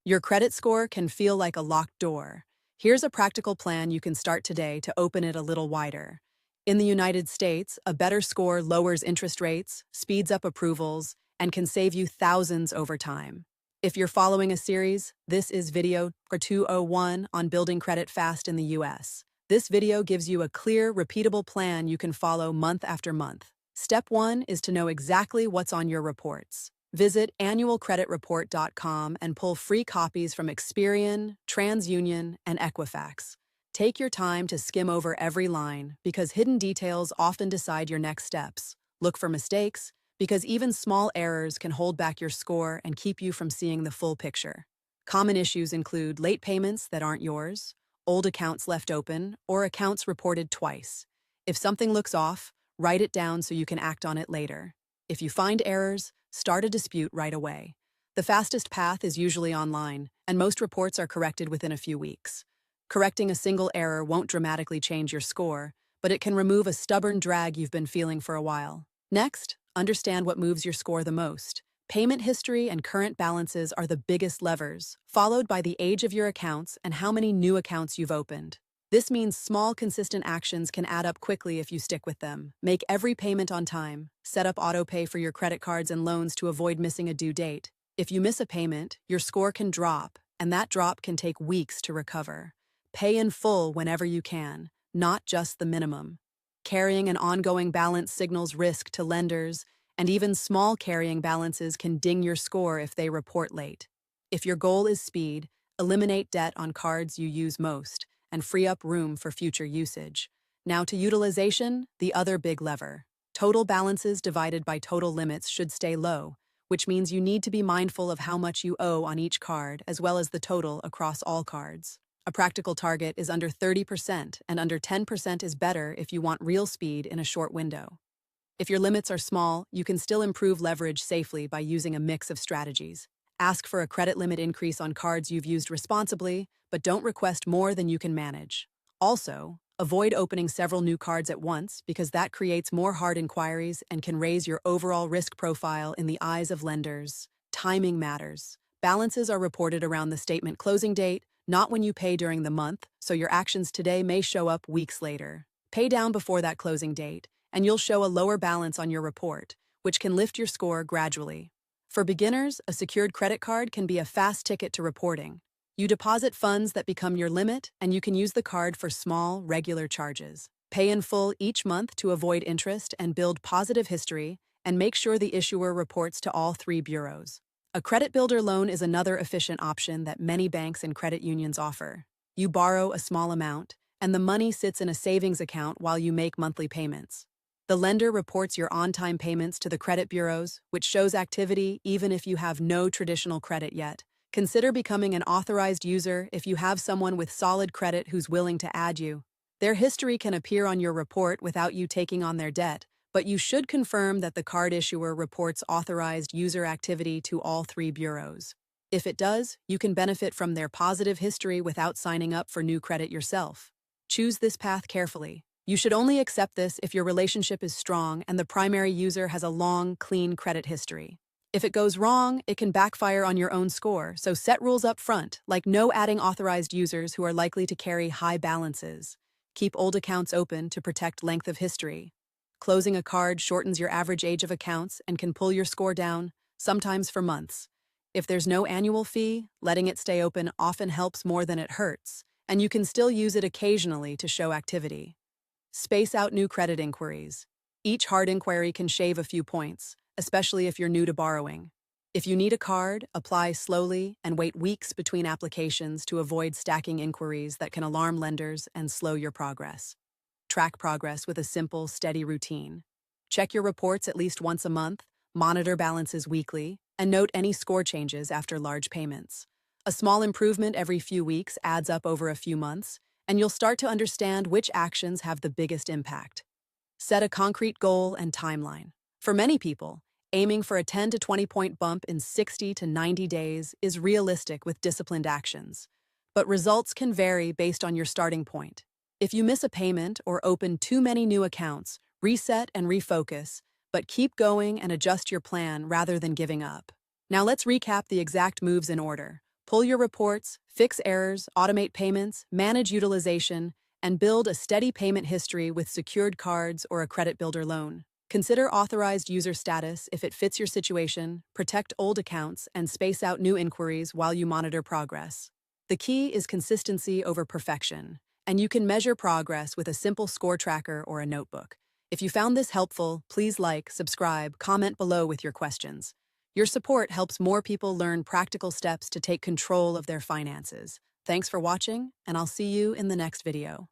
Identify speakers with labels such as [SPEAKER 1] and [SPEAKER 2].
[SPEAKER 1] Your credit score can feel like a locked door. Here's a practical plan you can start today to open it a little wider. In the United States, a better score lowers interest rates, speeds up approvals, and can save you thousands over time. If you're following a series, this is video 201 on building credit fast in the US. This video gives you a clear, repeatable plan you can follow month after month. Step 1 is to know exactly what's on your reports. Visit annualcreditreport.com and pull free copies from Experian, TransUnion, and Equifax. Take your time to skim over every line because hidden details often decide your next steps. Look for mistakes because even small errors can hold back your score and keep you from seeing the full picture. Common issues include late payments that aren't yours, old accounts left open, or accounts reported twice. If something looks off, write it down so you can act on it later. If you find errors, start a dispute right away. The fastest path is usually online, and most reports are corrected within a few weeks. Correcting a single error won't dramatically change your score, but it can remove a stubborn drag you've been feeling for a while. Next, understand what moves your score the most. Payment history and current balances are the biggest levers, followed by the age of your accounts and how many new accounts you've opened. This means small, consistent actions can add up quickly if you stick with them. Make every payment on time. Set up autopay for your credit cards and loans to avoid missing a due date. If you miss a payment, your score can drop, and that drop can take weeks to recover. Pay in full whenever you can, not just the minimum. Carrying an ongoing balance signals risk to lenders, and even small carrying balances can ding your score if they report late. If your goal is speed, eliminate debt on cards you use most, and free up room for future usage. Now to utilization, the other big lever. Total balances divided by total limits should stay low, which means you need to be mindful of how much you owe on each card as well as the total across all cards. A practical target is under 30%, and under 10% is better if you want real speed in a short window. If your limits are small, you can still improve leverage safely by using a mix of strategies. Ask for a credit limit increase on cards you've used responsibly, but don't request more than you can manage. Also, avoid opening several new cards at once because that creates more hard inquiries and can raise your overall risk profile in the eyes of lenders. Timing matters. Balances are reported around the statement closing date, not when you pay during the month, so your actions today may show up weeks later. Pay down before that closing date, and you'll show a lower balance on your report, which can lift your score gradually. For beginners, a secured credit card can be a fast ticket to reporting. You deposit funds that become your limit, and you can use the card for small, regular charges. Pay in full each month to avoid interest and build positive history, and make sure the issuer reports to all 3 bureaus. A credit builder loan is another efficient option that many banks and credit unions offer. You borrow a small amount, and the money sits in a savings account while you make monthly payments. The lender reports your on-time payments to the credit bureaus, which shows activity even if you have no traditional credit yet. Consider becoming an authorized user if you have someone with solid credit who's willing to add you. Their history can appear on your report without you taking on their debt, but you should confirm that the card issuer reports authorized user activity to all 3 bureaus. If it does, you can benefit from their positive history without signing up for new credit yourself. Choose this path carefully. You should only accept this if your relationship is strong and the primary user has a long, clean credit history. If it goes wrong, it can backfire on your own score, so set rules up front, like no adding authorized users who are likely to carry high balances. Keep old accounts open to protect length of history. Closing a card shortens your average age of accounts and can pull your score down, sometimes for months. If there's no annual fee, letting it stay open often helps more than it hurts, and you can still use it occasionally to show activity. Space out new credit inquiries. Each hard inquiry can shave a few points, especially if you're new to borrowing. If you need a card, apply slowly and wait weeks between applications to avoid stacking inquiries that can alarm lenders and slow your progress. Track progress with a simple, steady routine. Check your reports at least once a month, monitor balances weekly, and note any score changes after large payments. A small improvement every few weeks adds up over a few months, and you'll start to understand which actions have the biggest impact. Set a concrete goal and timeline. For many people, aiming for a 10 to 20 point bump in 60 to 90 days is realistic with disciplined actions. But results can vary based on your starting point. If you miss a payment or open too many new accounts, reset and refocus, but keep going and adjust your plan rather than giving up. Now let's recap the exact moves in order. Pull your reports, fix errors, automate payments, manage utilization, and build a steady payment history with secured cards or a credit builder loan. Consider authorized user status if it fits your situation, protect old accounts, and space out new inquiries while you monitor progress. The key is consistency over perfection, and you can measure progress with a simple score tracker or a notebook. If you found this helpful, please like, subscribe, comment below with your questions. Your support helps more people learn practical steps to take control of their finances. Thanks for watching, and I'll see you in the next video.